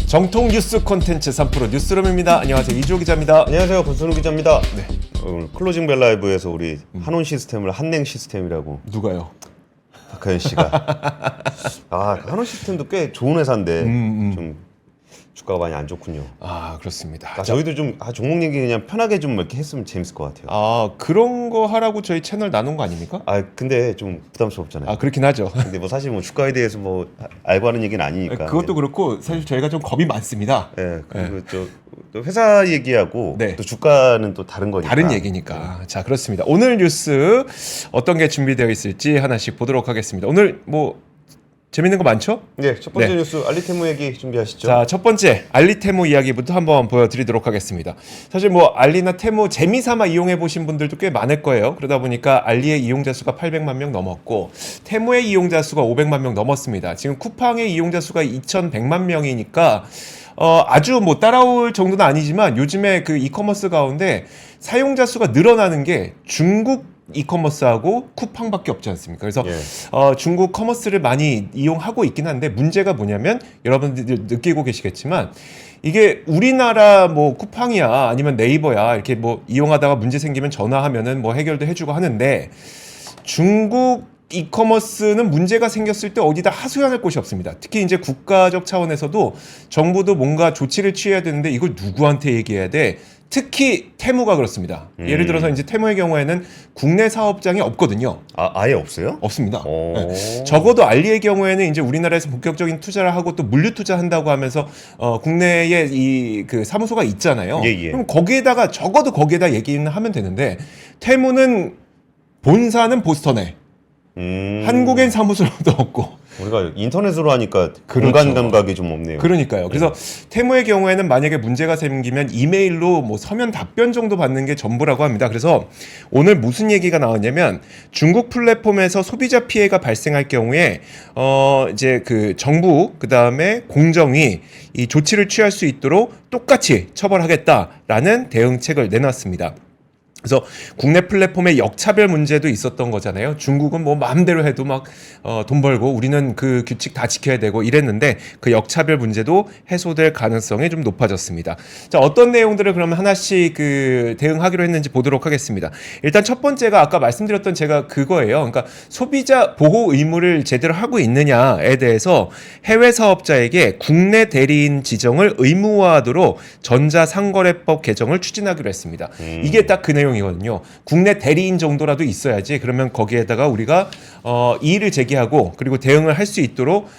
정통 뉴스 콘텐츠 3프로 뉴스룸입니다. 안녕하세요. 이주호 기자입니다. 안녕하세요. 권순우 기자입니다. 네. 오늘 클로징 벨 라이브에서 우리 한온 시스템을 한냉 시스템이라고 누가요? 박하연 씨가 한온 시스템도 꽤 좋은 회사인데 좀 주가가 많이 안 좋군요. 그렇습니다. 저희도 좀 종목 얘기 그냥 편하게 좀 이렇게 했으면 재밌을 것 같아요. 그런 거 하라고 저희 채널 나눈 거 아닙니까? 근데 좀 부담스럽잖아요. 그렇긴 하죠. 근데 뭐 사실 뭐 주가에 대해서 뭐 알고 하는 얘기는 아니니까. 그것도 그렇고 사실 저희가 좀 겁이 많습니다. 네, 그리고 또 회사 얘기하고 네. 또 주가는 또 다른 거니까. 다른 얘기니까. 자, 그렇습니다. 오늘 뉴스 어떤 게 준비되어 있을지 하나씩 보도록 하겠습니다. 오늘 뭐 재밌는 거 많죠? 네, 첫 번째 네. 뉴스 알리테무 얘기 준비하시죠. 자, 첫 번째 알리테무 이야기부터 한번 보여드리도록 하겠습니다. 사실 뭐 알리나 테무 재미삼아 이용해 보신 분들도 꽤 많을 거예요. 그러다 보니까 알리의 이용자 수가 800만 명 넘었고 테무의 이용자 수가 500만 명 넘었습니다. 지금 쿠팡의 이용자 수가 2,100만 명이니까 아주 뭐 따라올 정도는 아니지만 요즘에 그 이커머스 가운데 사용자 수가 늘어나는 게 중국 이커머스하고 쿠팡밖에 없지 않습니까? 그래서 중국 커머스를 많이 이용하고 있긴 한데 문제가 뭐냐면 여러분들 느끼고 계시겠지만 이게 우리나라 뭐 쿠팡이야 아니면 네이버야 이렇게 뭐 이용하다가 문제 생기면 전화하면은 뭐 해결도 해주고 하는데 중국 이커머스는 문제가 생겼을 때 어디다 하소연할 곳이 없습니다. 특히 이제 국가적 차원에서도 정부도 뭔가 조치를 취해야 되는데 이걸 누구한테 얘기해야 돼? 특히 테무가 그렇습니다. 예를 들어서 이제 테무의 경우에는 국내 사업장이 없거든요. 아예 없어요? 없습니다. 네. 적어도 알리의 경우에는 이제 우리나라에서 본격적인 투자를 하고 또 물류 투자한다고 하면서 국내에 이 그 사무소가 있잖아요. 그럼 거기에다가 적어도 거기에다 얘기는 하면 되는데 테무는 본사는 보스턴에 한국엔 사무소도 없고 우리가 인터넷으로 하니까 그렇죠. 공간 감각이 좀 없네요. 그러니까요. 그래서 테무의 경우에는 만약에 문제가 생기면 이메일로 뭐 서면 답변 정도 받는 게 전부라고 합니다. 그래서 오늘 무슨 얘기가 나왔냐면 중국 플랫폼에서 소비자 피해가 발생할 경우에 이제 그 정부 그다음에 공정이 이 조치를 취할 수 있도록 똑같이 처벌하겠다라는 대응책을 내놨습니다. 그래서 국내 플랫폼의 역차별 문제도 있었던 거잖아요. 중국은 뭐 마음대로 해도 막 돈 벌고 우리는 그 규칙 다 지켜야 되고 이랬는데 그 역차별 문제도 해소될 가능성이 좀 높아졌습니다. 자, 어떤 내용들을 그러면 하나씩 그 대응하기로 했는지 보도록 하겠습니다. 일단 첫 번째가 아까 말씀드렸던 제가 그거예요. 그러니까 소비자 보호 의무를 제대로 하고 있느냐에 대해서 해외 사업자에게 국내 대리인 지정을 의무화하도록 전자상거래법 개정을 추진하기로 했습니다. 이게 딱 그 내용이거든요. 국내 대리인 정도라도 있어야지 그러면 거기에다가 우리가 이의를 제기하고 그리고 대응을 할 수 있도록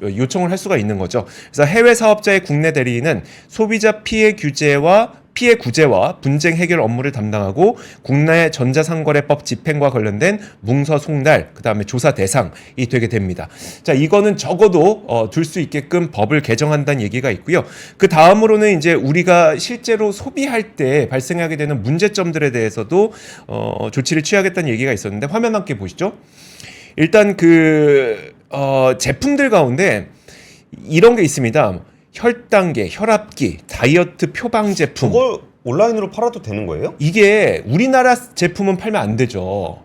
요청을 할 수가 있는 거죠. 그래서 해외 사업자의 국내 대리인은 소비자 피해 구제와 분쟁 해결 업무를 담당하고 국내 전자상거래법 집행과 관련된 문서 송달, 그다음에 조사 대상이 되게 됩니다. 자, 이거는 적어도 둘 수 있게끔 법을 개정한다는 얘기가 있고요. 그 다음으로는 이제 우리가 실제로 소비할 때 발생하게 되는 문제점들에 대해서도 조치를 취하겠다는 얘기가 있었는데 화면 함께 보시죠. 일단 그 제품들 가운데 이런 게 있습니다. 혈당계, 혈압기, 다이어트 표방 제품. 그걸 온라인으로 팔아도 되는 거예요? 이게 우리나라 제품은 팔면 안 되죠.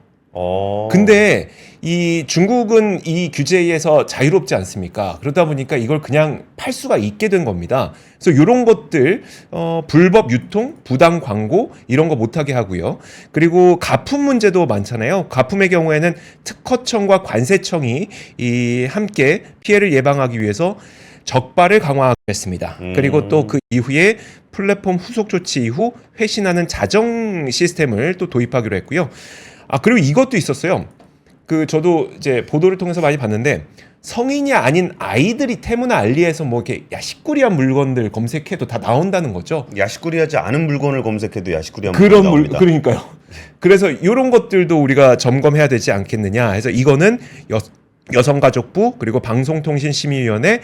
근데 이 중국은 이 규제에서 자유롭지 않습니까? 그러다 보니까 이걸 그냥 팔 수가 있게 된 겁니다. 그래서 이런 것들 불법 유통, 부당 광고 이런 거 못하게 하고요. 그리고 가품 문제도 많잖아요. 가품의 경우에는 특허청과 관세청이 함께 피해를 예방하기 위해서 적발을 강화했습니다. 그리고 또 그 이후에 플랫폼 후속 조치 이후 회신하는 자정 시스템을 또 도입하기로 했고요. 그리고 이것도 있었어요. 저도 이제 보도를 통해서 많이 봤는데 성인이 아닌 아이들이 테무나 알리에서 뭐 이렇게 야식거리한 물건들 검색해도 다 나온다는 거죠. 야식거리하지 않은 물건을 검색해도 야식거리한 물건이 나옵니다. 그러니까요. 그래서 이런 것들도 우리가 점검해야 되지 않겠느냐 해서 이거는 여성가족부 그리고 방송통신심의위원회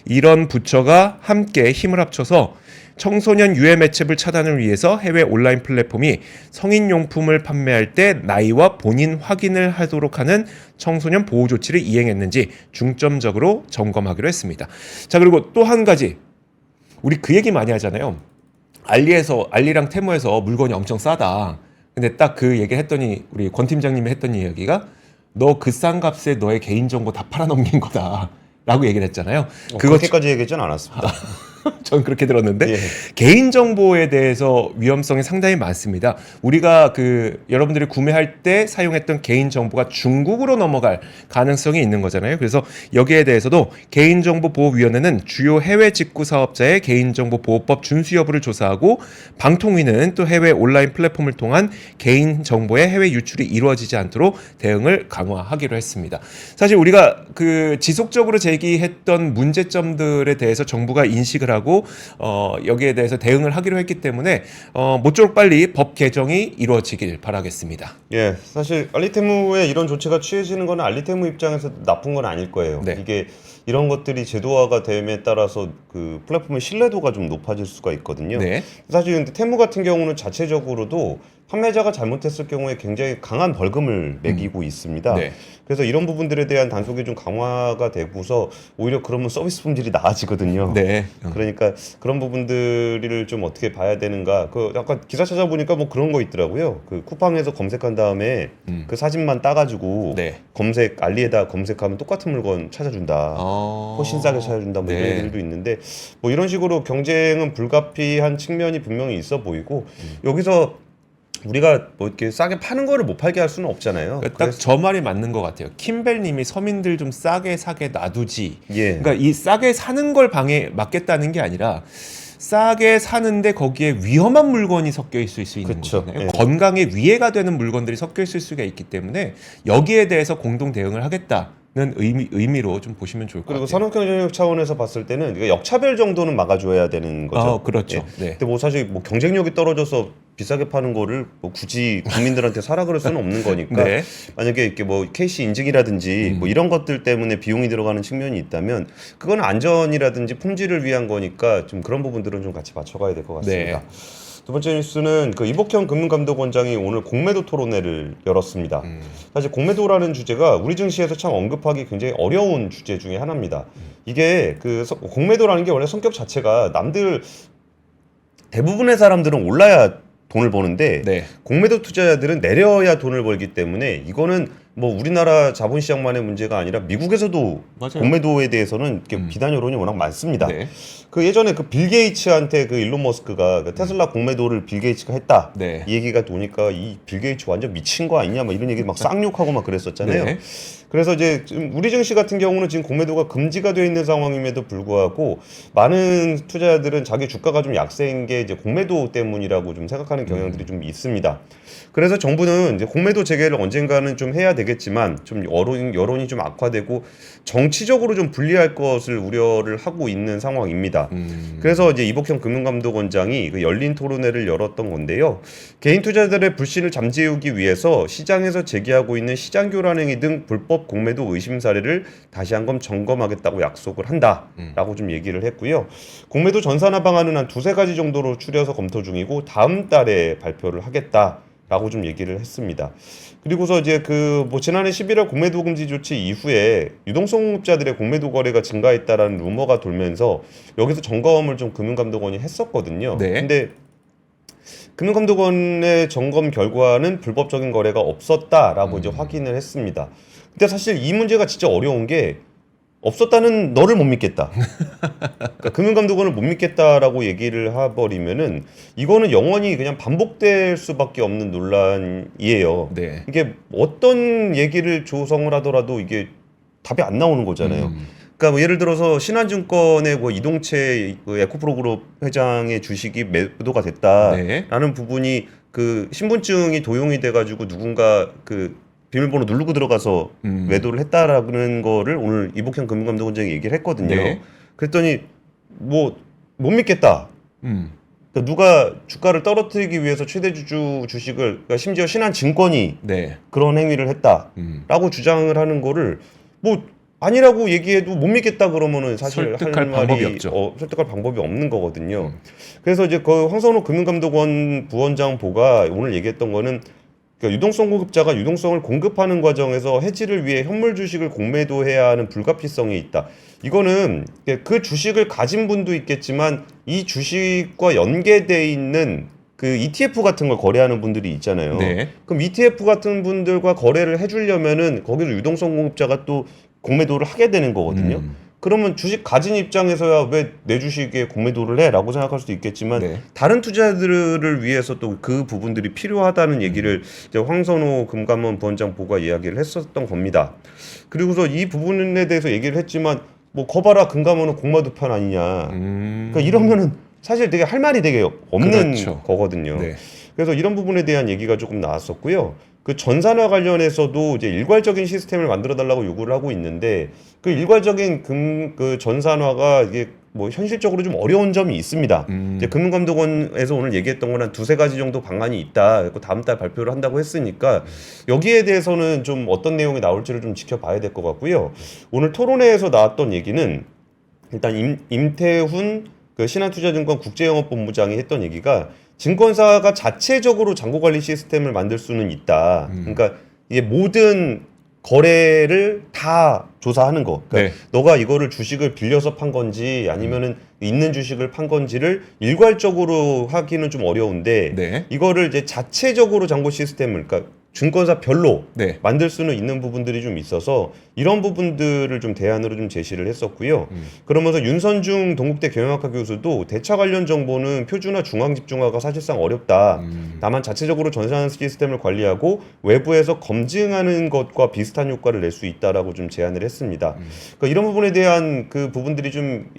이런 부처가 함께 힘을 합쳐서 청소년 유해 매체물 차단을 위해서 해외 온라인 플랫폼이 성인용품을 판매할 때 나이와 본인 확인을 하도록 하는 청소년 보호 조치를 이행했는지 중점적으로 점검하기로 했습니다. 자, 그리고 또 한 가지 우리 그 얘기 많이 하잖아요. 알리랑 테무에서 물건이 엄청 싸다. 근데 딱 그 얘기 했더니 우리 권 팀장님이 했던 이야기가 너 그 싼 값에 너의 개인정보 다 팔아넘긴 거다. 라고 얘기를 했잖아요. 그렇게까지 얘기하지는 않았습니다. 전 그렇게 들었는데 예. 개인정보에 대해서 위험성이 상당히 많습니다. 우리가 여러분들이 구매할 때 사용했던 개인정보가 중국으로 넘어갈 가능성이 있는 거잖아요. 그래서 여기에 대해서도 개인정보보호위원회는 주요 해외 직구 사업자의 개인정보보호법 준수 여부를 조사하고 방통위는 또 해외 온라인 플랫폼을 통한 개인정보의 해외 유출이 이루어지지 않도록 대응을 강화하기로 했습니다. 사실 우리가 지속적으로 제기했던 문제점들에 대해서 정부가 인식을 하고 여기에 대해서 대응을 하기로 했기 때문에 모쪼록 빨리 법 개정이 이루어지길 바라겠습니다. 예, 사실 알리테무의 이런 조치가 취해지는 건 알리테무 입장에서 나쁜 건 아닐 거예요. 네. 이게 이런 것들이 제도화가 됨에 따라서 그 플랫폼의 신뢰도가 좀 높아질 수가 있거든요. 네. 사실 근데 테무 같은 경우는 자체적으로도 판매자가 잘못했을 경우에 굉장히 강한 벌금을 매기고 있습니다. 네. 그래서 이런 부분들에 대한 단속이 좀 강화가 되고서 오히려 그러면 서비스 품질이 나아지거든요. 네. 그러니까 그런 부분들을 좀 어떻게 봐야 되는가. 약간 기사 찾아보니까 뭐 그런 거 있더라고요. 쿠팡에서 검색한 다음에 그 사진만 따가지고 네. 알리에다 검색하면 똑같은 물건 찾아준다. 훨씬 싸게 찾아준다. 뭐 네. 이런 얘기들도 있는데 뭐 이런 식으로 경쟁은 불가피한 측면이 분명히 있어 보이고 여기서 우리가 뭐 이렇게 싸게 파는 거를 못 팔게 할 수는 없잖아요. 딱 저 말이 맞는 것 같아요. 킴벨님이 서민들 좀 싸게 사게 놔두지. 예. 그러니까 이 싸게 사는 걸 막겠다는 게 아니라 싸게 사는데 거기에 위험한 물건이 섞여 있을 수 있는 그쵸. 거잖아요. 예. 건강에 위해가 되는 물건들이 섞여 있을 수가 있기 때문에 여기에 대해서 공동 대응을 하겠다는 의미로 좀 보시면 좋을 것 그리고 같아요. 산업경쟁력 차원에서 봤을 때는 이게 역차별 정도는 막아줘야 되는 거죠. 그렇죠. 예. 네. 근데 뭐 사실 뭐 경쟁력이 떨어져서 비싸게 파는 거를 뭐 굳이 국민들한테 사라 그럴 수는 없는 거니까 네. 만약에 이렇게 뭐 KC 인증이라든지 뭐 이런 것들 때문에 비용이 들어가는 측면이 있다면 그건 안전이라든지 품질을 위한 거니까 좀 그런 부분들은 좀 같이 맞춰가야 될 것 같습니다. 네. 두 번째 뉴스는 이복현 금융감독원장이 오늘 공매도 토론회를 열었습니다. 사실 공매도라는 주제가 우리 증시에서 참 언급하기 굉장히 어려운 주제 중에 하나입니다. 이게 공매도라는 게 원래 성격 자체가 남들 대부분의 사람들은 올라야 돈을 버는데 네. 공매도 투자자들은 내려야 돈을 벌기 때문에 이거는 뭐 우리나라 자본시장만의 문제가 아니라 미국에서도 맞아요. 공매도에 대해서는 이렇게 비난 여론이 워낙 많습니다. 네. 예전에 빌 게이츠한테 일론 머스크가 테슬라 공매도를 빌 게이츠가 했다. 네. 이 얘기가 도니까 이 빌 게이츠 완전 미친 거 아니냐 막 이런 얘기 막 쌍욕하고 막 그랬었잖아요. 네. 그래서 이제 지금 우리 증시 같은 경우는 지금 공매도가 금지가 되어 있는 상황임에도 불구하고 많은 투자자들은 자기 주가가 좀 약세인 게 이제 공매도 때문이라고 좀 생각하는 경향들이 좀 있습니다. 그래서 정부는 이제 공매도 재개를 언젠가는 좀 해야 되겠지만 좀 여론이 좀 악화되고 정치적으로 좀 불리할 것을 우려를 하고 있는 상황입니다. 그래서 이제 이복현 금융감독원장이 열린 토론회를 열었던 건데요. 개인 투자자들의 불신을 잠재우기 위해서 시장에서 제기하고 있는 시장 교란 행위 등 불법 공매도 의심 사례를 다시 한번 점검하겠다고 약속을 한다라고 좀 얘기를 했고요. 공매도 전산화 방안은 한 2-3가지 정도로 추려서 검토 중이고 다음 달에 발표를 하겠다라고 좀 얘기를 했습니다. 그리고서 이제 지난해 11월 공매도 금지 조치 이후에 유동성 공급자들의 공매도 거래가 증가했다라는 루머가 돌면서 여기서 점검을 좀 금융감독원이 했었거든요. 네. 근데 금융감독원의 점검 결과는 불법적인 거래가 없었다라고 이제 확인을 했습니다. 근데 사실 이 문제가 진짜 어려운 게 없었다는 너를 못 믿겠다. 그러니까 금융감독원을 못 믿겠다라고 얘기를 해버리면은 이거는 영원히 그냥 반복될 수밖에 없는 논란이에요. 네. 이게 어떤 얘기를 조성을 하더라도 이게 답이 안 나오는 거잖아요. 그러니까 뭐 예를 들어서 신한증권의 이동채 에코프로그룹 회장의 주식이 매도가 됐다라는 부분이 신분증이 도용이 돼가지고 누군가 비밀번호 누르고 들어가서 매도를 했다라는 거를 오늘 이복현 금융감독원장이 얘기를 했거든요. 네. 그랬더니 못 믿겠다. 그러니까 누가 주가를 떨어뜨리기 위해서 최대주주 주식을 그러니까 심지어 신한증권이 네. 그런 행위를 했다라고 주장을 하는 거를 아니라고 얘기해도 못 믿겠다 그러면은 사실 설득할 방법이 없죠. 설득할 방법이 없는 거거든요. 그래서 이제 황선우 금융감독원 부원장 보가 오늘 얘기했던 거는 그러니까 유동성 공급자가 유동성을 공급하는 과정에서 해지를 위해 현물 주식을 공매도해야 하는 불가피성이 있다. 이거는 그 주식을 가진 분도 있겠지만 이 주식과 연계돼 있는 ETF 같은 걸 거래하는 분들이 있잖아요. 네. 그럼 ETF 같은 분들과 거래를 해주려면은 거기서 유동성 공급자가 또 공매도를 하게 되는 거거든요. 그러면 주식 가진 입장에서야 왜 내 주식에 공매도를 해라고 생각할 수도 있겠지만 네. 다른 투자들을 위해서 또 그 부분들이 필요하다는 얘기를 이제 황선호 금감원 부원장 보고가 이야기를 했었던 겁니다. 그리고서 이 부분에 대해서 얘기를 했지만 뭐 거봐라 금감원은 공매도 편 아니냐. 그러니까 이러면은 사실 되게 할 말이 되게 없는 그렇죠. 거거든요. 네. 그래서 이런 부분에 대한 얘기가 조금 나왔었고요. 그 전산화 관련해서도 이제 일괄적인 시스템을 만들어 달라고 요구를 하고 있는데 그 일괄적인 그 전산화가 이게 뭐 현실적으로 좀 어려운 점이 있습니다. 이제 금융감독원에서 오늘 얘기했던 건 한 두세 가지 정도 방안이 있다. 그리고 다음 달 발표를 한다고 했으니까 여기에 대해서는 좀 어떤 내용이 나올지를 좀 지켜봐야 될 것 같고요. 오늘 토론회에서 나왔던 얘기는 일단 임태훈 그 신한투자증권 국제영업본부장이 했던 얘기가 증권사가 자체적으로 잔고관리 시스템을 만들 수는 있다. 그러니까 이게 모든 거래를 다 조사하는 거. 그러니까 네. 너가 이거를 주식을 빌려서 판 건지 아니면은 있는 주식을 판 건지를 일괄적으로 하기는 좀 어려운데 네. 이거를 이제 자체적으로 잔고 시스템을 그러니까 증권사 별로 네. 만들 수는 있는 부분들이 좀 있어서 이런 부분들을 좀 대안으로 좀 제시를 했었고요. 그러면서 윤선중 동국대 경영학과 교수도 대차 관련 정보는 표준화 중앙 집중화가 사실상 어렵다. 다만 자체적으로 전산 시스템을 관리하고 외부에서 검증하는 것과 비슷한 효과를 낼 수 있다라고 좀 제안을 했습니다. 그러니까 이런 부분에 대한 그 부분들이 좀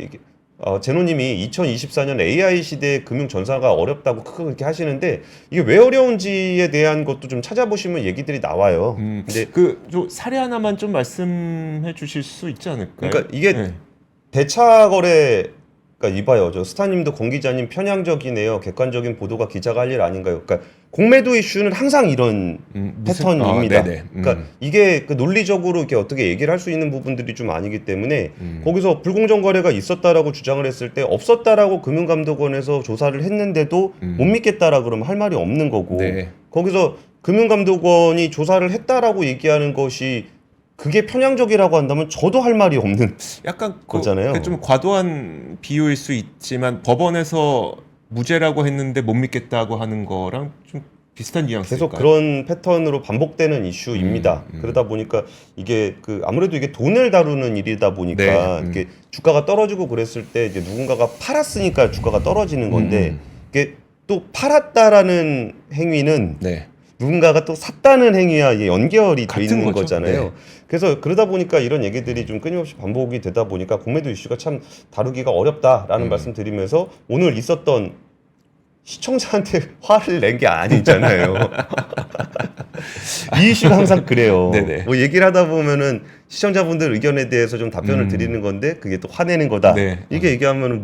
제노님이 2024년 AI 시대에 금융 전산화가 어렵다고 크게 그렇게 하시는데 이게 왜 어려운지에 대한 것도 좀 찾아보시면 얘기들이 나와요. 근데 좀 사례 하나만 좀 말씀해 주실 수 있지 않을까요? 그러니까 이게 네. 대차 거래 그러니까 이봐요. 저 스타님도 권 기자님 편향적이네요. 객관적인 보도가 기자가 할 일 아닌가요? 그러니까 공매도 이슈는 항상 이런 패턴입니다. 네네. 그러니까 이게 그 논리적으로 이렇게 어떻게 얘기를 할 수 있는 부분들이 좀 아니기 때문에 거기서 불공정 거래가 있었다라고 주장을 했을 때 없었다라고 금융감독원에서 조사를 했는데도 못 믿겠다라 그러면 할 말이 없는 거고 네. 거기서 금융감독원이 조사를 했다라고 얘기하는 것이 그게 편향적이라고 한다면 저도 할 말이 없는 약간 거잖아요. 좀 과도한 비유일 수 있지만 법원에서 무죄라고 했는데 못 믿겠다고 하는 거랑 좀 비슷한 뉘앙스일까요? 계속 그런 패턴으로 반복되는 이슈입니다. 그러다 보니까 이게 그 아무래도 이게 돈을 다루는 일이다 보니까 네, 이게 주가가 떨어지고 그랬을 때 이제 누군가가 팔았으니까 주가가 떨어지는 건데 이게 또 팔았다라는 행위는 네. 누군가가 또 샀다는 행위와 이게 연결이 돼 같은 있는 거죠. 거잖아요. 네. 그래서 그러다 보니까 이런 얘기들이 좀 끊임없이 반복이 되다 보니까 공매도 이슈가 참 다루기가 어렵다라는 말씀 드리면서 오늘 있었던 시청자한테 화를 낸 게 아니잖아요. 이 이슈가 항상 그래요. 네네. 뭐 얘기를 하다 보면은 시청자분들 의견에 대해서 좀 답변을 드리는 건데 그게 또 화내는 거다. 네. 이게 얘기하면은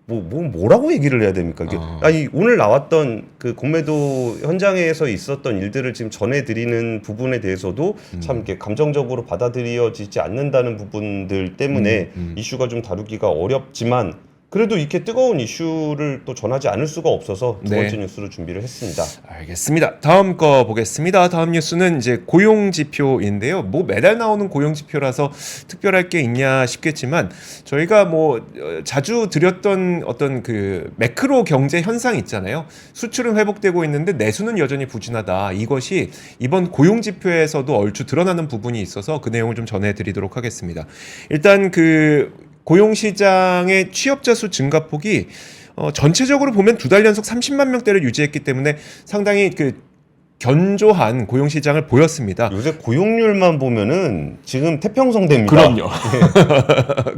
뭐라고 얘기를 해야 됩니까? 이게 아. 아니 오늘 나왔던 그 공매도 현장에서 있었던 일들을 지금 전해드리는 부분에 대해서도 참 이렇게 감정적으로 받아들여지지 않는다는 부분들 때문에 이슈가 좀 다루기가 어렵지만 그래도 이렇게 뜨거운 이슈를 또 전하지 않을 수가 없어서 두 네. 번째 뉴스를 준비를 했습니다. 알겠습니다. 다음 거 보겠습니다. 다음 뉴스는 이제 고용 지표인데요. 뭐 매달 나오는 고용 지표라서 특별할 게 있냐 싶겠지만 저희가 뭐 자주 드렸던 어떤 그 매크로 경제 현상 있잖아요. 수출은 회복되고 있는데 내수는 여전히 부진하다. 이것이 이번 고용 지표에서도 얼추 드러나는 부분이 있어서 그 내용을 좀 전해드리도록 하겠습니다. 일단 그 고용시장의 취업자 수 증가폭이 전체적으로 보면 두 달 연속 30만 명대를 유지했기 때문에 상당히 그 견조한 고용시장을 보였습니다. 요새 고용률만 보면은 지금 태평성대입니다. 그럼요.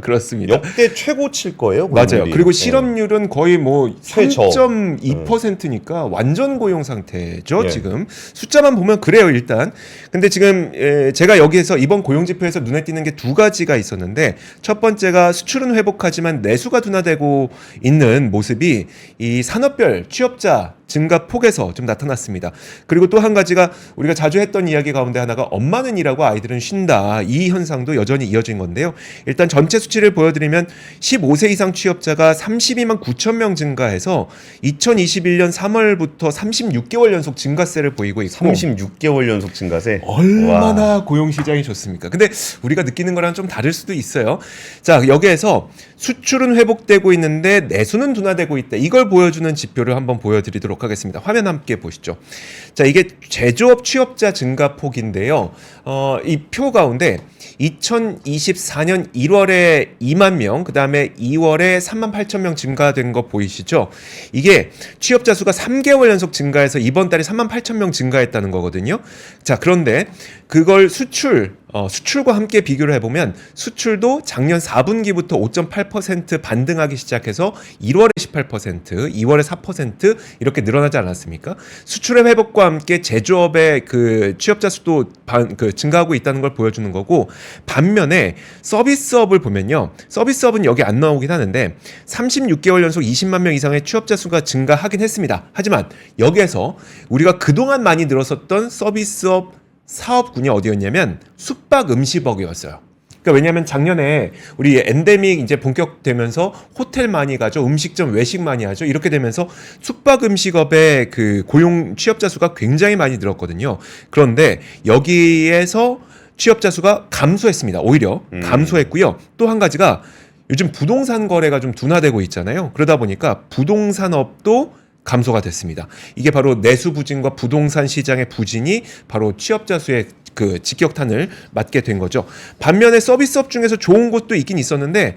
그렇습니다. 역대 최고칠 거예요. 맞아요. 고용률이. 그리고 실업률은 거의 뭐 최저. 3.2%니까 완전 고용 상태죠. 예. 지금 숫자만 보면 그래요. 일단. 근데 지금 제가 여기에서 이번 고용 지표에서 눈에 띄는 게 두 가지가 있었는데 첫 번째가 수출은 회복하지만 내수가 둔화되고 있는 모습이 이 산업별 취업자 증가폭에서 좀 나타났습니다. 그리고 또 한 가지가 우리가 자주 했던 이야기 가운데 하나가 엄마는 일하고 아이들은 쉰다. 이 현상도 여전히 이어진 건데요. 일단 전체 수치를 보여드리면 15세 이상 취업자가 32만 9천 명 증가해서 2021년 3월부터 36개월 연속 증가세를 보이고 있고 36개월 연속 증가세. 얼마나 고용시장이 좋습니까? 근데 우리가 느끼는 거랑 좀 다를 수도 있어요. 자, 여기에서 수출은 회복되고 있는데 내수는 둔화되고 있다. 이걸 보여주는 지표를 한번 보여드리도록 하겠습니다. 화면 함께 보시죠. 자, 이게 제조업 취업자 증가폭인데요. 이 표 가운데 2024년 1월에 2만 명, 그 다음에 2월에 3만 8천 명 증가된 거 보이시죠? 이게 취업자 수가 3개월 연속 증가해서 이번 달에 3만 8천 명 증가했다는 거거든요. 자, 그런데 그걸 수출과 함께 비교를 해보면 수출도 작년 4분기부터 5.8% 반등하기 시작해서 1월에 18%, 2월에 4% 이렇게 늘어나지 않았습니까? 수출의 회복과 함께 제조업의 그 취업자 수도 증가하고 있다는 걸 보여주는 거고, 반면에 서비스업을 보면요. 서비스업은 여기 안 나오긴 하는데 36개월 연속 20만 명 이상의 취업자 수가 증가하긴 했습니다. 하지만 여기에서 우리가 그동안 많이 늘었었던 서비스업 사업군이 어디였냐면 숙박 음식업이었어요. 그러니까 왜냐하면 작년에 우리 엔데믹 이제 본격되면서 호텔 많이 가죠, 음식점 외식 많이 하죠. 이렇게 되면서 숙박 음식업의 그 고용 취업자 수가 굉장히 많이 늘었거든요. 그런데 여기에서 취업자 수가 감소했습니다. 오히려 감소했고요. 또 한 가지가 요즘 부동산 거래가 좀 둔화되고 있잖아요. 그러다 보니까 부동산업도 감소가 됐습니다. 이게 바로 내수 부진과 부동산 시장의 부진이 바로 취업자 수의 그 직격탄을 맞게 된 거죠. 반면에 서비스업 중에서 좋은 곳도 있긴 있었는데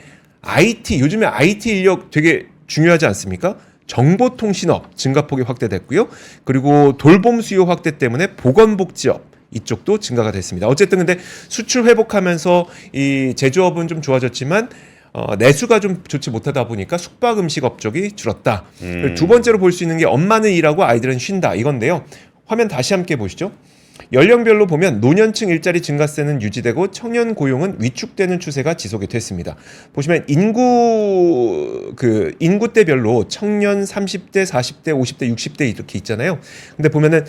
요즘에 IT 인력 되게 중요하지 않습니까? 정보통신업 증가폭이 확대됐고요. 그리고 돌봄 수요 확대 때문에 보건복지업 이쪽도 증가가 됐습니다. 어쨌든 근데 수출 회복하면서 이 제조업은 좀 좋아졌지만 내수가 좀 좋지 못하다 보니까 숙박 음식업 쪽이 줄었다. 두 번째로 볼 수 있는 게 엄마는 일하고 아이들은 쉰다 이건데요. 화면 다시 함께 보시죠. 연령별로 보면 노년층 일자리 증가세는 유지되고 청년 고용은 위축되는 추세가 지속이 됐습니다. 보시면 인구대별로 청년 30대, 40대, 50대, 60대 이렇게 있잖아요. 근데 보면은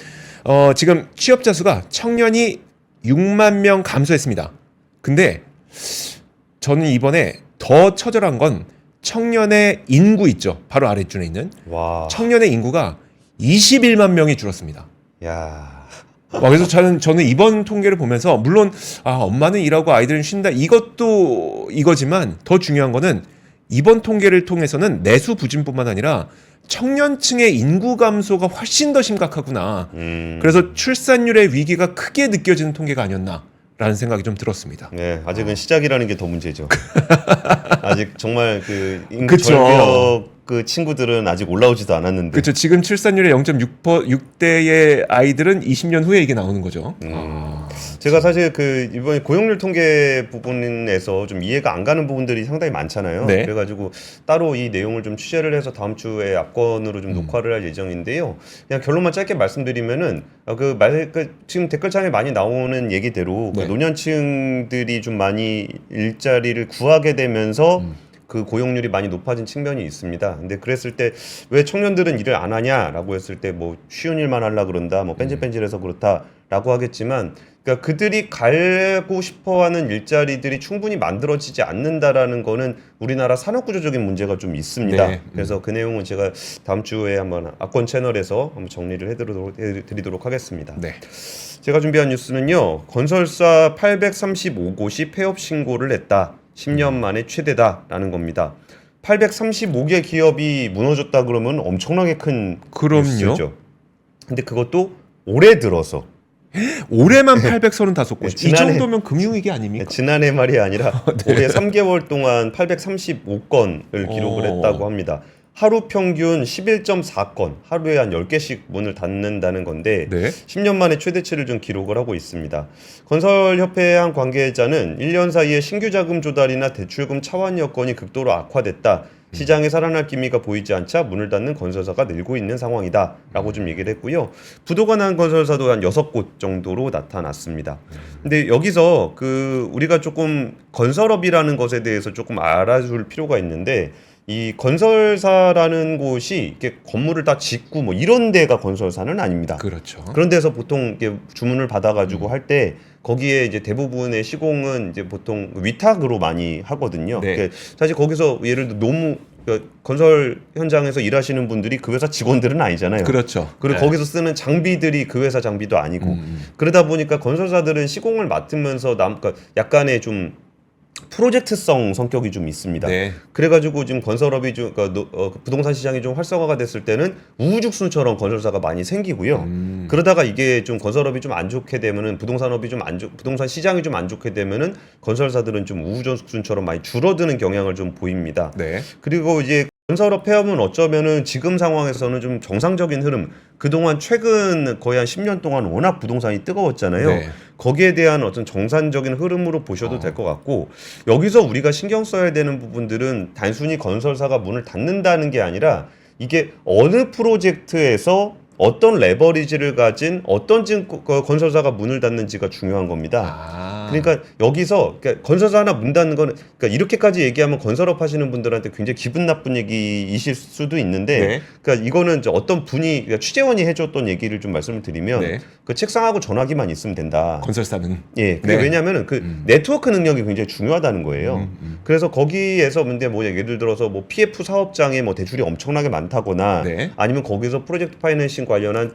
지금 취업자 수가 청년이 6만 명 감소했습니다. 근데 저는 이번에 더 처절한 건 청년의 인구 있죠. 바로 아래줄에 있는 와. 청년의 인구가 21만 명이 줄었습니다. 야. 그래서 저는 이번 통계를 보면서 물론 엄마는 일하고 아이들은 쉰다 이것도 이거지만 더 중요한 거는 이번 통계를 통해서는 내수 부진뿐만 아니라 청년층의 인구 감소가 훨씬 더 심각하구나. 그래서 출산율의 위기가 크게 느껴지는 통계가 아니었나라는 생각이 좀 들었습니다. 네, 아직은 시작이라는 게 더 문제죠. 아직 정말 그 인구 그쵸. 절벽 그 친구들은 아직 올라오지도 않았는데. 그렇죠. 지금 출산율의 0.6대의 아이들은 20년 후에 이게 나오는 거죠. 제가 사실 그 이번에 고용률 통계 부분에서 좀 이해가 안 가는 부분들이 상당히 많잖아요. 네. 그래가지고 따로 이 내용을 좀 취재를 해서 다음 주에 압권으로 좀 녹화를 할 예정인데요. 그냥 결론만 짧게 말씀드리면은 지금 댓글창에 많이 나오는 얘기대로 네. 그 노년층들이 좀 많이 일자리를 구하게 되면서 그 고용률이 많이 높아진 측면이 있습니다. 근데 그랬을 때 왜 청년들은 일을 안 하냐라고 했을 때 뭐 쉬운 일만 하려 그런다, 뭐 뺀질뺀질해서 그렇다라고 하겠지만, 그러니까 그들이 가고 싶어하는 일자리들이 충분히 만들어지지 않는다라는 거는 우리나라 산업 구조적인 문제가 좀 있습니다. 네. 그래서 그 내용은 제가 다음 주에 한번 압권 채널에서 한번 정리를 해드리도록 하겠습니다. 네. 제가 준비한 뉴스는요. 건설사 835곳이 폐업 신고를 했다. 10년 만에 최대다라는 겁니다. 835개 기업이 무너졌다 그러면 엄청나게 큰 그럼요. 뉴스죠. 근데 그것도 올해 들어서 올해만 835곳. 네, 이 정도면 금융위기 아닙니까? 지난해 말이 아니라 올해 3개월 동안 835건을 기록을 했다고 합니다. 하루 평균 11.4건, 하루에 한 10개씩 문을 닫는다는 건데 네. 10년 만에 최대치를 좀 기록을 하고 있습니다. 건설협회의 한 관계자는 1년 사이에 신규 자금 조달이나 대출금 차환 여건이 극도로 악화됐다. 시장에 살아날 기미가 보이지 않자 문을 닫는 건설사가 늘고 있는 상황이다 라고 좀 얘기를 했고요. 부도가 난 건설사도 한 6곳 정도로 나타났습니다. 근데 여기서 우리가 조금 건설업이라는 것에 대해서 조금 알아줄 필요가 있는데, 이 건설사라는 곳이 이렇게 건물을 다 짓고 뭐 이런 데가 건설사는 아닙니다. 그렇죠. 그런 데서 보통 이렇게 주문을 받아가지고 할 때 거기에 이제 대부분의 시공은 이제 보통 위탁으로 많이 하거든요. 네. 그러니까 사실 거기서 예를 들어 건설 현장에서 일하시는 분들이 그 회사 직원들은 아니잖아요. 그렇죠. 그리고 네. 거기서 쓰는 장비들이 그 회사 장비도 아니고 그러다 보니까 건설사들은 시공을 맡으면서 그러니까 약간의 좀 프로젝트성 성격이 좀 있습니다. 네. 그래가지고 지금 건설업이 좀 부동산 시장이 좀 활성화가 됐을 때는 우후죽순처럼 건설사가 많이 생기고요. 그러다가 이게 좀 건설업이 좀 안 좋게 되면은 부동산업이 좀 부동산 시장이 좀 안 좋게 되면은 건설사들은 좀 우후죽순처럼 많이 줄어드는 경향을 좀 보입니다. 네. 그리고 이제 건설업 폐업은 어쩌면은 지금 상황에서는 좀 정상적인 흐름, 그동안 최근 거의 한 10년 동안 워낙 부동산이 뜨거웠잖아요. 네. 거기에 대한 어떤 정상적인 흐름으로 보셔도 될 것 같고, 여기서 우리가 신경 써야 되는 부분들은 단순히 건설사가 문을 닫는다는 게 아니라 이게 어느 프로젝트에서 어떤 레버리지를 가진 어떤 건설사가 문을 닫는지가 중요한 겁니다. 그러니까 여기서 건설사 하나 문 닫는 거는, 그러니까 이렇게까지 얘기하면 건설업 하시는 분들한테 굉장히 기분 나쁜 얘기이실 수도 있는데, 네. 그러니까 이거는 이제 어떤 분이, 그러니까 취재원이 해줬던 얘기를 좀 말씀을 드리면, 네. 그 책상하고 전화기만 있으면 된다. 건설사는. 예, 그게 네. 왜냐하면은 그 네트워크 능력이 굉장히 중요하다는 거예요. 그래서 거기에서 근데 뭐 예를 들어서 뭐 PF 사업장에 뭐 대출이 엄청나게 많다거나, 네. 아니면 거기서 프로젝트 파이낸싱 관련한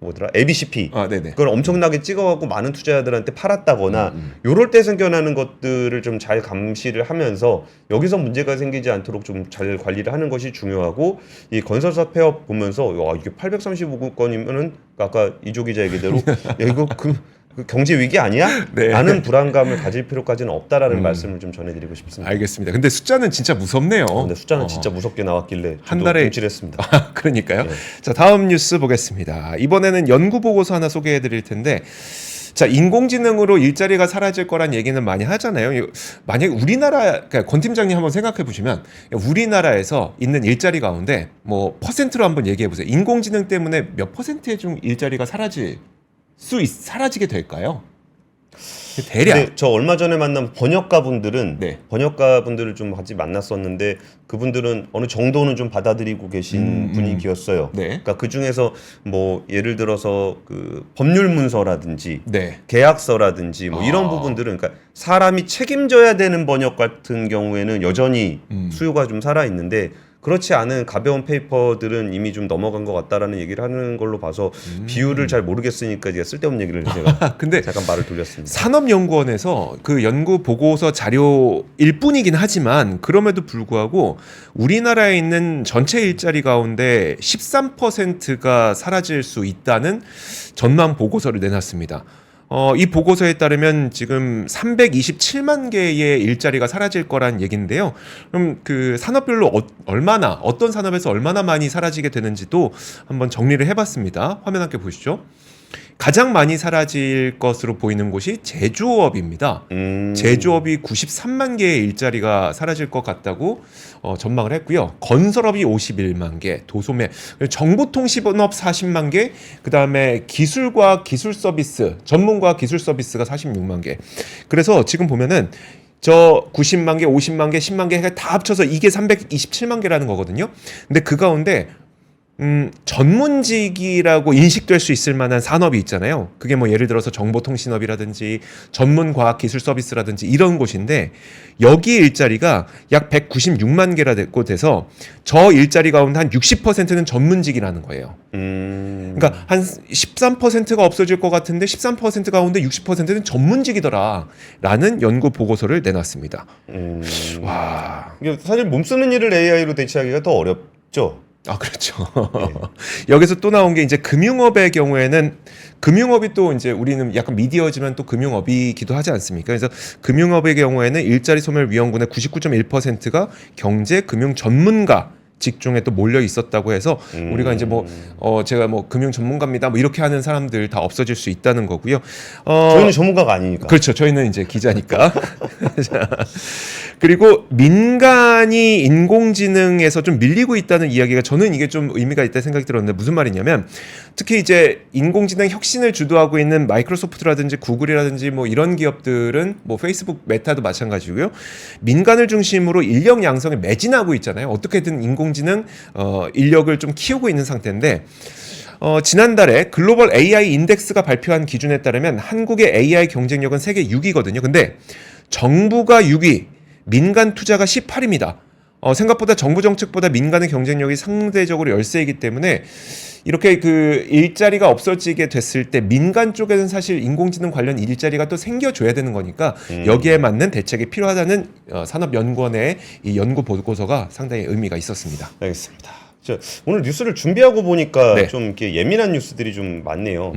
뭐더라 ABCP 네네. 그걸 엄청나게 찍어갖고 많은 투자자들한테 팔았다거나 요럴 때 생겨나는 것들을 좀 잘 감시를 하면서 여기서 문제가 생기지 않도록 좀 잘 관리를 하는 것이 중요하고, 이 건설사 폐업 보면서 와 이게 835건이면은 아까 이조 기자 얘기대로 야, 이거 그 경제 위기 아니야? 네. 라는 불안감을 가질 필요까지는 없다라는 말씀을 좀 전해드리고 싶습니다. 알겠습니다. 근데 숫자는 진짜 무섭네요. 근데 숫자는 진짜 무섭게 나왔길래 한 저도 달에 움찔했습니다. 그러니까요. 네. 자, 다음 뉴스 보겠습니다. 이번에는 연구 보고서 하나 소개해 드릴 텐데, 자, 인공지능으로 일자리가 사라질 거란 얘기는 많이 하잖아요. 만약에 우리나라, 그러니까 권 팀장님 한번 생각해 보시면, 우리나라에서 있는 일자리 가운데 뭐 퍼센트로 한번 얘기해 보세요. 인공지능 때문에 몇 퍼센트의 좀 일자리가 사라지게 될까요? 대략. 근데 저 얼마 전에 만난 번역가분들은 네. 번역가분들을 좀 같이 만났었는데, 그분들은 어느 정도는 좀 받아들이고 계신 분위기였어요. 네. 그러니까 그 중에서 뭐 예를 들어서 그 법률 문서라든지 네. 계약서라든지 뭐 이런 부분들은, 그러니까 사람이 책임져야 되는 번역 같은 경우에는 여전히 수요가 좀 살아 있는데, 그렇지 않은 가벼운 페이퍼들은 이미 좀 넘어간 것 같다라는 얘기를 하는 걸로 봐서 비율을 잘 모르겠으니까 제가 쓸데없는 얘기를 제가 근데 잠깐 말을 돌렸습니다. 산업연구원에서 그 연구 보고서 자료일 뿐이긴 하지만, 그럼에도 불구하고 우리나라에 있는 전체 일자리 가운데 13%가 사라질 수 있다는 전망 보고서를 내놨습니다. 이 보고서에 따르면 지금 327만 개의 일자리가 사라질 거란 얘기인데요. 그럼 그 산업별로 어떤 산업에서 얼마나 많이 사라지게 되는지도 한번 정리를 해봤습니다. 화면 함께 보시죠. 가장 많이 사라질 것으로 보이는 곳이 제조업입니다. 제조업이 93만 개의 일자리가 사라질 것 같다고 전망을 했고요. 건설업이 51만 개, 도소매, 정보통신업 40만 개, 그다음에 기술과학 기술 서비스, 전문과학 기술 서비스가 46만 개. 그래서 지금 보면은 저 90만 개, 50만 개, 10만 개 다 합쳐서 이게 327만 개라는 거거든요. 근데 그 가운데 전문직이라고 인식될 수 있을 만한 산업이 있잖아요. 그게 뭐 예를 들어서 정보통신업이라든지 전문과학 기술 서비스라든지 이런 곳인데, 여기 일자리가 약 196만 개라 돼서 저 일자리 가운데 한 60%는 전문직이라는 거예요. 그러니까 한 13%가 없어질 것 같은데 13% 가운데 60%는 전문직이더라라는 연구 보고서를 내놨습니다. 와, 이게 사실 몸 쓰는 일을 AI로 대체하기가 더 어렵죠. 그렇죠. 여기서 또 나온 게 이제 금융업의 경우에는, 금융업이 또 이제 우리는 약간 미디어지만 또 금융업이기도 하지 않습니까? 그래서 금융업의 경우에는 일자리 소멸 위험군의 99.1%가 경제 금융 전문가 직종에 또 몰려 있었다고 해서 우리가 이제 뭐 제가 뭐 금융 전문가입니다 뭐 이렇게 하는 사람들 다 없어질 수 있다는 거고요. 저희는 전문가가 아니니까. 그렇죠. 저희는 이제 기자니까. 그리고 민간이 인공지능에서 좀 밀리고 있다는 이야기가, 저는 이게 좀 의미가 있다 생각이 들었는데, 무슨 말이냐면 특히 이제 인공지능 혁신을 주도하고 있는 마이크로소프트라든지 구글이라든지 뭐 이런 기업들은, 뭐 페이스북 메타도 마찬가지고요. 민간을 중심으로 인력 양성에 매진하고 있잖아요. 어떻게든 인공지능 인력을 좀 키우고 있는 상태인데, 지난달에 글로벌 AI 인덱스가 발표한 기준에 따르면 한국의 AI 경쟁력은 세계 6위거든요. 근데 정부가 6위, 민간 투자가 18위입니다. 생각보다 정부 정책보다 민간의 경쟁력이 상대적으로 열세이기 때문에 이렇게 그 일자리가 없어지게 됐을 때 민간 쪽에는 사실 인공지능 관련 일자리가 또 생겨줘야 되는 거니까 여기에 맞는 대책이 필요하다는 산업연구원의 이 연구 보고서가 상당히 의미가 있었습니다. 알겠습니다. 오늘 뉴스를 준비하고 보니까 네. 좀 이렇게 예민한 뉴스들이 좀 많네요.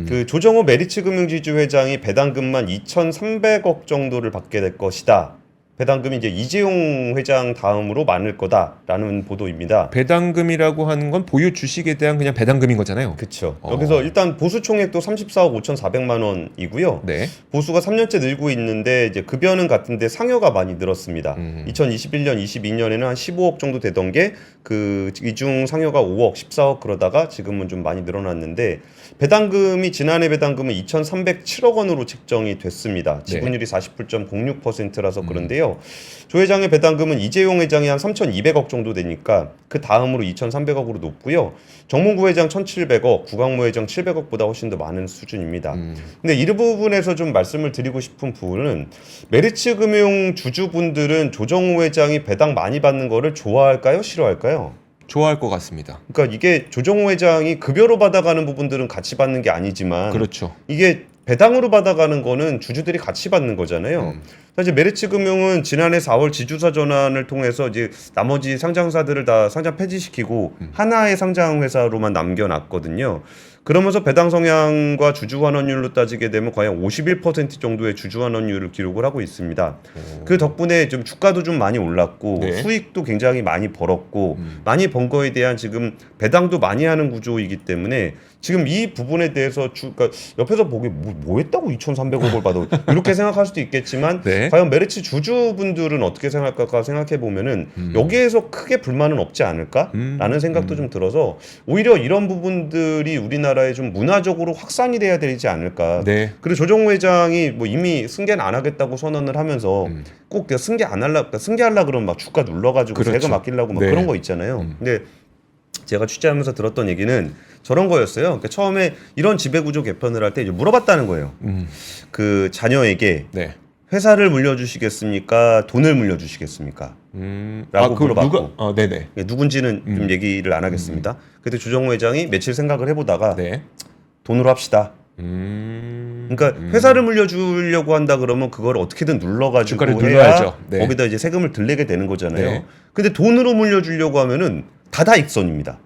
그 조정호 메리츠금융지주 회장이 배당금만 2,300억 정도를 받게 될 것이다. 배당금이 이제 이재용 회장 다음으로 많을 거다라는 보도입니다. 배당금이라고 하는 건 보유 주식에 대한 그냥 배당금인 거잖아요. 그렇죠. 여기서 일단 보수 총액도 34억 5,400만 원이고요. 네. 보수가 3년째 늘고 있는데 이제 급여는 같은데 상여가 많이 늘었습니다. 2021년, 22년에는 한 15억 정도 되던 게 그 이중 상여가 5억, 14억 그러다가 지금은 좀 많이 늘어났는데 배당금이 지난해 배당금은 2,307억 원으로 책정이 됐습니다. 지분율이 49.06%라서 그런데요. 조 회장의 배당금은 이재용 회장이 한 3,200억 정도 되니까 그 다음으로 2,300억으로 높고요. 정몽구 회장 1,700억, 구광모 회장 700억보다 훨씬 더 많은 수준입니다. 근데 이 부분에서 좀 말씀을 드리고 싶은 부분은 메리츠금융 주주분들은 조정호 회장이 배당 많이 받는 거를 좋아할까요? 싫어할까요? 좋아할 것 같습니다. 그러니까 이게 조정호 회장이 급여로 받아가는 부분들은 같이 받는 게 아니지만 그렇죠. 이게 배당으로 받아가는 거는 주주들이 같이 받는 거잖아요. 사실 메리츠금융은 지난해 4월 지주사 전환을 통해서 이제 나머지 상장사들을 다 상장 폐지시키고 하나의 상장 회사로만 남겨놨거든요. 그러면서 배당 성향과 주주 환원율로 따지게 되면 거의 51% 정도의 주주 환원율을 기록을 하고 있습니다. 그 덕분에 좀 주가도 좀 많이 올랐고 네. 수익도 굉장히 많이 벌었고 많이 번 거에 대한 지금 배당도 많이 하는 구조이기 때문에 지금 이 부분에 대해서 그러니까 옆에서 보기 뭐 했다고 2,300억을 받아 이렇게 생각할 수도 있겠지만 네. 과연 메리츠 주주분들은 어떻게 생각할까 생각해 보면은 여기에서 크게 불만은 없지 않을까라는 생각도 좀 들어서 오히려 이런 부분들이 우리나라에 좀 문화적으로 확산이 돼야 되지 않을까. 네. 그리고 조정호 회장이 뭐 이미 승계는 안 하겠다고 선언을 하면서 꼭 승계 안 할라 승계하려 그러면 막 주가 눌러가지고 그렇죠. 세금 아끼려고 막 네. 그런 거 있잖아요. 근데 제가 취재하면서 들었던 얘기는 저런 거였어요. 그러니까 처음에 이런 지배구조 개편을 할 때 물어봤다는 거예요. 그 자녀에게 네. 회사를 물려주시겠습니까? 돈을 물려주시겠습니까? 라고 물어봤고 네네. 누군지는 좀 얘기를 안 하겠습니다. 그때 조정호 회장이 며칠 생각을 해보다가 네. 돈으로 합시다. 그러니까 회사를 물려주려고 한다 그러면 그걸 어떻게든 눌러가지고 주가를 해야 눌러야죠. 네. 거기다 이제 세금을 덜 내게 되는 거잖아요. 네. 근데 돈으로 물려주려고 하면은 다다익선입니다.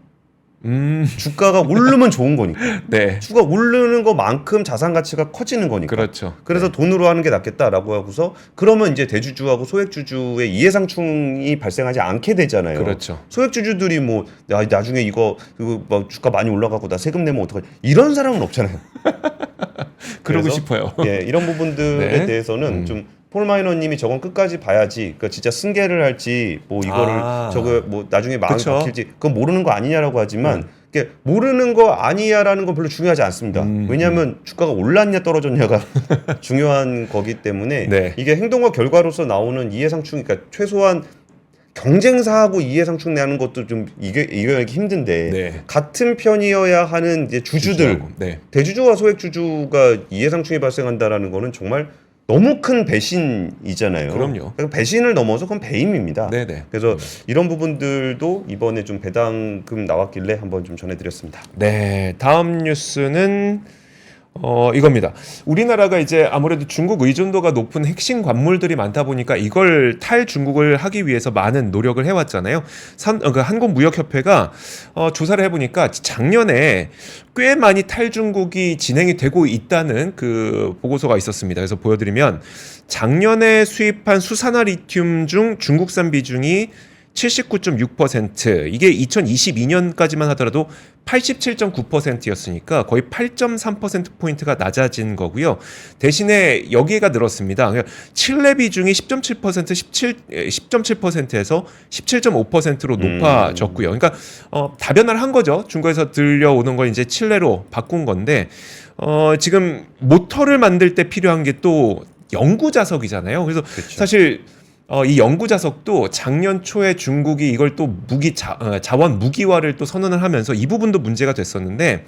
주가가 오르면 좋은 거니까. 네. 주가 오르는 것만큼 자산 가치가 커지는 거니까. 그렇죠. 그래서 돈으로 하는 게 낫겠다라고 하고서 그러면 이제 대주주하고 소액주주의 이해상충이 발생하지 않게 되잖아요. 그렇죠. 소액주주들이 뭐 나중에 이거 뭐 주가 많이 올라가고 나 세금 내면 어떡하지? 이런 사람은 없잖아요. 그러고 그래서, 싶어요. 예, 이런 부분들에 네. 대해서는 좀 폴 마이너님이 저건 끝까지 봐야지. 그러니까 진짜 승계를 할지 뭐 이거를 저거 뭐 나중에 마음이 그쵸. 바뀔지 그건 모르는 거 아니냐라고 하지만 이게 모르는 거 아니야라는 건 별로 중요하지 않습니다. 왜냐하면 주가가 올랐냐 떨어졌냐가 중요한 거기 때문에 네. 이게 행동과 결과로서 나오는 이해상충, 그러니까 최소한 경쟁사하고 이해상충 내는 것도 좀 이겨내기 힘든데 네. 같은 편이어야 하는 이제 주주들, 주주하고, 네. 대주주와 소액주주가 이해상충이 발생한다라는 거는 정말 너무 큰 배신이잖아요. 그럼요. 그러니까 배신을 넘어서 그건 배임입니다. 네네. 그래서 이런 부분들도 이번에 좀 배당금 나왔길래 한번 좀 전해드렸습니다. 네, 다음 뉴스는 이겁니다. 우리나라가 이제 아무래도 중국 의존도가 높은 핵심 관물들이 많다 보니까 이걸 탈중국을 하기 위해서 많은 노력을 해왔잖아요. 한국무역협회가 조사를 해보니까 작년에 꽤 많이 탈중국이 진행이 되고 있다는 그 보고서가 있었습니다. 그래서 보여드리면 작년에 수입한 수산화 리튬 중 중국산 비중이 79.6%, 이게 2022년까지만 하더라도 87.9%였으니까 거의 8.3%포인트가 낮아진 거고요. 대신에 여기가 늘었습니다. 그러니까 칠레 비중이 10.7%에서 17.5%로 높아졌고요. 그러니까 다변화를 한 거죠. 중국에서 들려오는 걸 이제 칠레로 바꾼 건데 지금 모터를 만들 때 필요한 게 또 영구 자석이잖아요. 그래서 그쵸. 사실 이 영구 자석도 작년 초에 중국이 이걸 또 자원 무기화를 또 선언을 하면서 이 부분도 문제가 됐었는데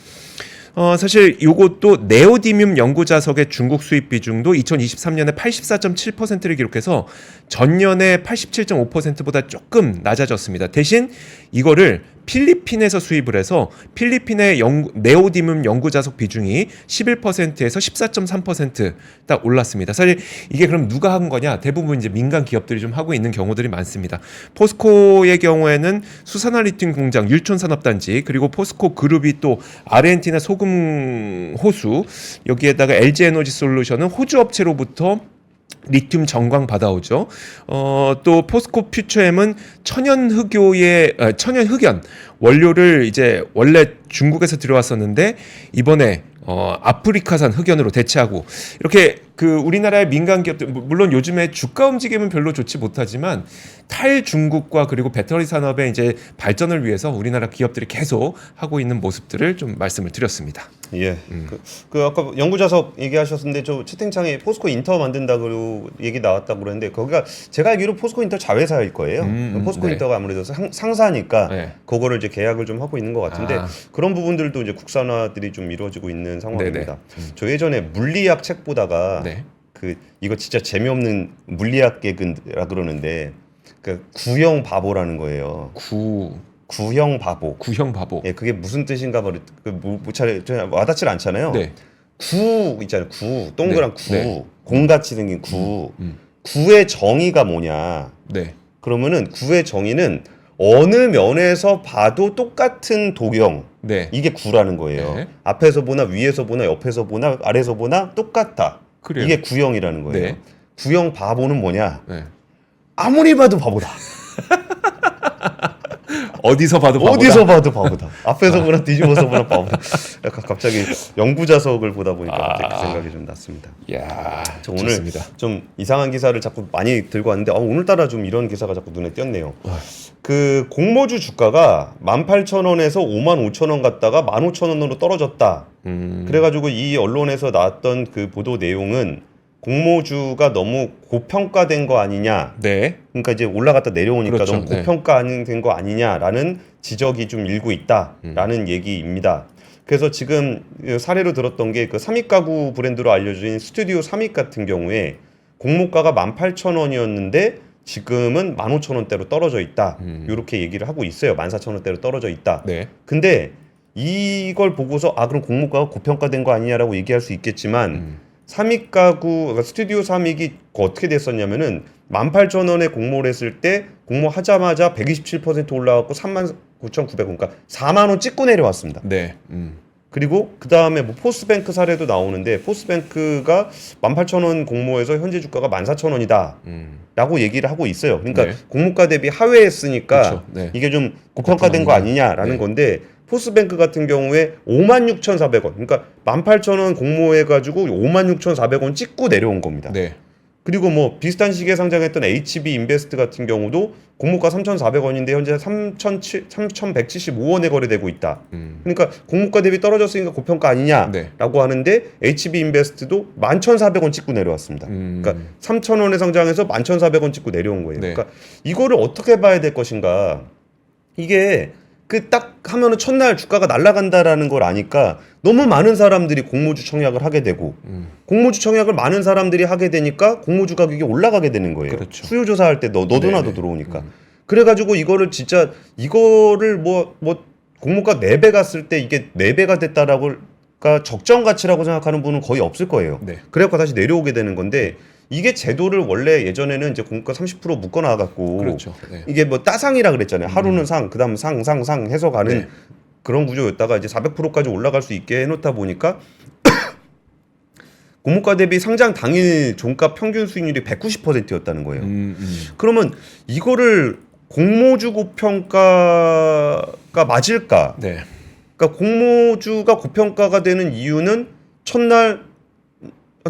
사실 요것도 네오디뮴 연구자석의 중국 수입 비중도 2023년에 84.7%를 기록해서 전년에 87.5%보다 조금 낮아졌습니다. 대신 이거를 필리핀에서 수입을 해서 필리핀의 네오디뮴 연구자석 비중이 11%에서 14.3% 올랐습니다. 사실 이게 그럼 누가 한 거냐? 대부분 이제 민간 기업들이 좀 하고 있는 경우들이 많습니다. 포스코의 경우에는 수산화 리튬 공장 율촌산업단지 그리고 포스코 그룹이 또 아르헨티나 소금 호수 여기에다가 LG 에너지 솔루션은 호주 업체로부터 리튬 정광 받아오죠. 또 포스코 퓨처엠은 천연 흑연 원료를 이제 원래 중국에서 들어왔었는데 이번에 아프리카산 흑연으로 대체하고 이렇게 그 우리나라의 민간 기업들 물론 요즘에 주가 움직임은 별로 좋지 못하지만 탈중국과 그리고 배터리 산업의 이제 발전을 위해서 우리나라 기업들이 계속 하고 있는 모습들을 좀 말씀을 드렸습니다. 예. 그 아까 연구자석 얘기하셨는데 저 채팅창에 포스코 인터 만든다고 얘기 나왔다고 그러는데 거기가 제가 알기로 포스코 인터 자회사일 거예요. 포스코 네. 인터가 아무래도 상사니까 네. 그거를 이제 계약을 좀 하고 있는 것 같은데 그런 부분들도 이제 국산화들이 좀 이루어지고 있는 상황입니다. 저 예전에 물리학 책 보다가 네. 그 이거 진짜 재미없는 물리학 개그라 그러는데 그 구형 바보라는 거예요. 구형 바보. 구형 바보. 예, 그게 무슨 뜻인가 잘 와닿질 않잖아요. 네. 구 있잖아요. 구 동그란 네. 구 네. 공같이 생긴 구. 구의 정의가 뭐냐? 네. 그러면은 구의 정의는 어느 면에서 봐도 똑같은 도형. 네. 이게 구라는 거예요. 네. 앞에서 보나 위에서 보나 옆에서 보나 아래에서 보나 똑같다. 그래요. 이게 구형이라는 거예요. 네. 구형 바보는 뭐냐? 네. 아무리 봐도 바보다. 어디서 봐도 바보다. 어디서 봐도 바보다. 앞에서 보나 뒤집어서 보나 바보다. 약간 갑자기 연구자석을 보다 보니까 갑자기 그 생각이 좀 났습니다. 이야, 저 오늘 좋습니다. 좀 이상한 기사를 자꾸 많이 들고 왔는데 오늘따라 좀 이런 기사가 자꾸 눈에 띄었네요. 그 공모주 주가가 18,000원에서 55,000원 갔다가 15,000원으로 떨어졌다. 그래가지고 이 언론에서 나왔던 그 보도 내용은 공모주가 너무 고평가된 거 아니냐. 네. 그러니까 이제 올라갔다 내려오니까 그렇죠. 너무 고평가된 거 아니냐라는 지적이 좀 일고 있다라는 얘기입니다. 그래서 지금 사례로 들었던 게 그 삼익 가구 브랜드로 알려진 스튜디오 삼익 같은 경우에 공모가가 18,000원이었는데 지금은 15,000원대로 떨어져 있다. 이렇게 얘기를 하고 있어요. 14,000원대로 떨어져 있다. 네. 근데 이걸 보고서 그럼 공모가가 고평가된 거 아니냐라고 얘기할 수 있겠지만 삼익 가구 그러니까 스튜디오 삼익이 어떻게 됐었냐면은 18,000원에 공모를 했을 때 공모하자마자 127% 올라갔고 39,900원 그러니까 4만 원 찍고 내려왔습니다. 네. 그리고 그 다음에 뭐 포스뱅크 사례도 나오는데 포스뱅크가 18,000원 공모에서 현재 주가가 14,000원이다. 라고 얘기를 하고 있어요. 그러니까 네. 공모가 대비 하회했으니까 그렇죠. 네. 이게 좀 고평가된 거 아니냐라는 네. 건데 포스뱅크 같은 경우에 56,400원 그러니까 18,000원 공모해가지고 56,400원 찍고 내려온 겁니다. 네. 그리고 뭐 비슷한 시기에 상장했던 HB 인베스트 같은 경우도 공모가 3,400원인데 현재 3,175원에 거래되고 있다. 그러니까 공모가 대비 떨어졌으니까 고평가 아니냐라고 네. 하는데 HB 인베스트도 11,400원 찍고 내려왔습니다. 그러니까 3,000원에 상장해서 11,400원 찍고 내려온 거예요. 네. 그러니까 이거를 어떻게 봐야 될 것인가? 이게 그 딱 하면은 첫날 주가가 날아간다라는 걸 아니까 너무 많은 사람들이 공모주 청약을 하게 되고 공모주 청약을 많은 사람들이 하게 되니까 공모주 가격이 올라가게 되는 거예요. 그렇죠. 수요 조사할 때 너도 네네. 나도 들어오니까. 그래가지고 이거를 뭐 공모가 4배 갔을 때 이게 4배가 됐다라고 적정 가치라고 생각하는 분은 거의 없을 거예요. 네. 그래갖고 다시 내려오게 되는 건데 이게 제도를 원래 예전에는 이제 공모가 30% 묶어 놔갖고 그렇죠. 네. 이게 뭐 따상이라 그랬잖아요. 하루는 상, 그다음 상 해서 가는 네. 그런 구조였다가 이제 400%까지 올라갈 수 있게 해놓다 보니까 공모가 대비 상장 당일 종가 평균 수익률이 190%였다는 거예요. 그러면 이거를 공모주 고평가가 맞을까? 네. 그러니까 공모주가 고평가가 되는 이유는 첫날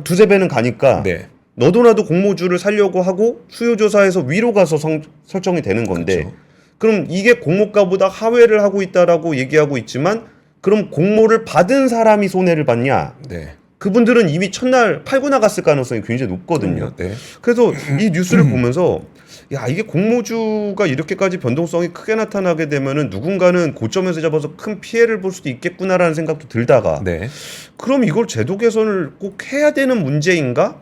두세 배는 가니까 네. 너도 나도 공모주를 살려고 하고 수요조사에서 위로 가서 설정이 되는 건데 그쵸. 그럼 이게 공모가보다 하회를 하고 있다라고 얘기하고 있지만 그럼 공모를 받은 사람이 손해를 봤냐? 네. 그분들은 이미 첫날 팔고 나갔을 가능성이 굉장히 높거든요. 네. 그래서 이 뉴스를 보면서 야, 이게 공모주가 이렇게까지 변동성이 크게 나타나게 되면은 누군가는 고점에서 잡아서 큰 피해를 볼 수도 있겠구나라는 생각도 들다가 네. 그럼 이걸 제도 개선을 꼭 해야 되는 문제인가?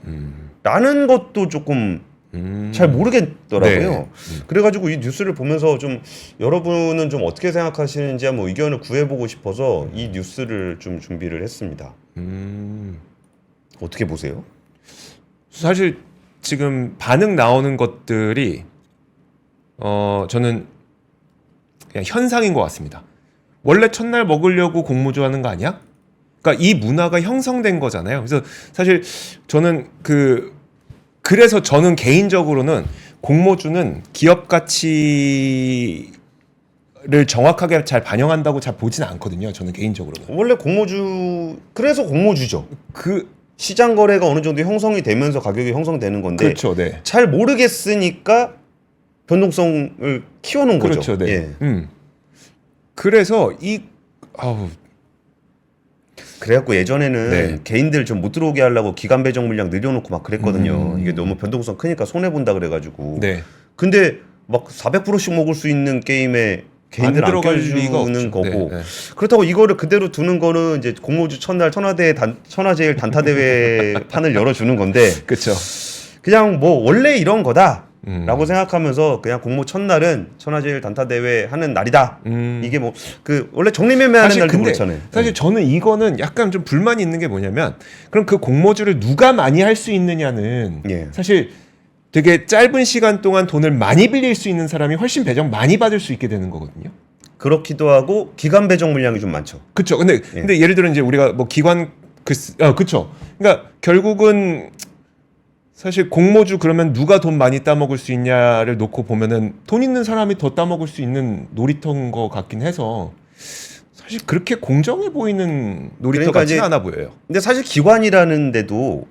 라는 것도 조금 잘 모르겠더라고요. 네. 그래가지고 이 뉴스를 보면서 좀 여러분은 좀 어떻게 생각하시는지 한번 의견을 구해보고 싶어서 이 뉴스를 좀 준비를 했습니다. 어떻게 보세요? 사실 지금 반응 나오는 것들이 저는 그냥 현상인 것 같습니다. 원래 첫날 먹으려고 공모주 하는 거 아니야? 그러니까 이 문화가 형성된 거잖아요. 그래서 사실 저는 그래서 저는 개인적으로는 공모주는 기업 가치를 정확하게 잘 반영한다고 잘 보지는 않거든요. 저는 개인적으로는. 원래 공모주 그래서 공모주죠. 그 시장 거래가 어느 정도 형성이 되면서 가격이 형성되는 건데 그렇죠, 네. 잘 모르겠으니까 변동성을 키워놓은 거죠. 그렇죠, 네. 예. 그래서 그래갖고 예전에는 네. 개인들 좀 못 들어오게 하려고 기간 배정 물량 늘려놓고 막 그랬거든요. 이게 너무 변동성 크니까 손해 본다 그래가지고. 네. 근데 막 400%씩 먹을 수 있는 게임에 개인들 안 들어갈 리가 껴주는 없죠. 거고. 네, 네. 그렇다고 이거를 그대로 두는 거는 이제 공모주 첫날 천하제일 단타 대회 판을 열어주는 건데 그렇죠. 그냥 뭐 원래 이런 거다라고 생각하면서 그냥 공모 첫날은 천하제일 단타 대회 하는 날이다. 이게 뭐 원래 정리매매하는 날도 근데 그렇잖아요. 사실 저는 이거는 약간 좀 불만이 있는 게 뭐냐면 그럼 그 공모주를 누가 많이 할 수 있느냐는 예. 사실 되게 짧은 시간 동안 돈을 많이 빌릴 수 있는 사람이 훨씬 배정 많이 받을 수 있게 되는 거거든요. 그렇기도 하고 기간 배정 물량이 좀 많죠. 그렇죠. 근데 예를 들어 이제 우리가 뭐 기관 그렇죠. 그러니까 결국은 사실 공모주 그러면 누가 돈 많이 따먹을 수 있냐를 놓고 보면은 돈 있는 사람이 더 따먹을 수 있는 놀이터인 것 같긴 해서 사실 그렇게 공정해 보이는 놀이터 그러니까 같지는 이제 않아 보여요. 근데 사실 기관이라는데도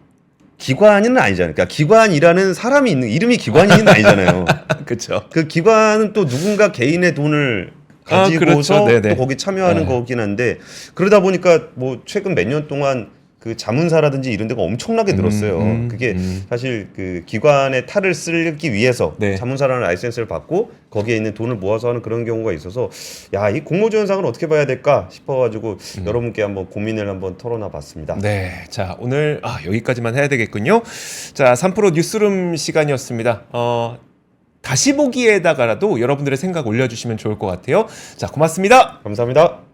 기관은 아니잖아요. 그러니까 기관이라는 사람이 있는 이름이 기관인은 아니잖아요. 그렇죠. 그 기관은 또 누군가 개인의 돈을 가지고서 그렇죠. 네네. 또 거기 참여하는 네. 거긴 한데 그러다 보니까 뭐 최근 몇 년 동안 그 자문사라든지 이런 데가 엄청나게 늘었어요. 그게 사실 그 기관의 탈을 쓰기 위해서 네. 자문사라는 라이센스를 받고 거기에 있는 돈을 모아서 하는 그런 경우가 있어서 야, 이 공모주 현상을 어떻게 봐야 될까 싶어가지고 여러분께 한번 고민을 한번 털어놔 봤습니다. 네. 자, 오늘 여기까지만 해야 되겠군요. 자, 3프로 뉴스룸 시간이었습니다. 다시 보기에다가라도 여러분들의 생각 올려주시면 좋을 것 같아요. 자, 고맙습니다. 감사합니다.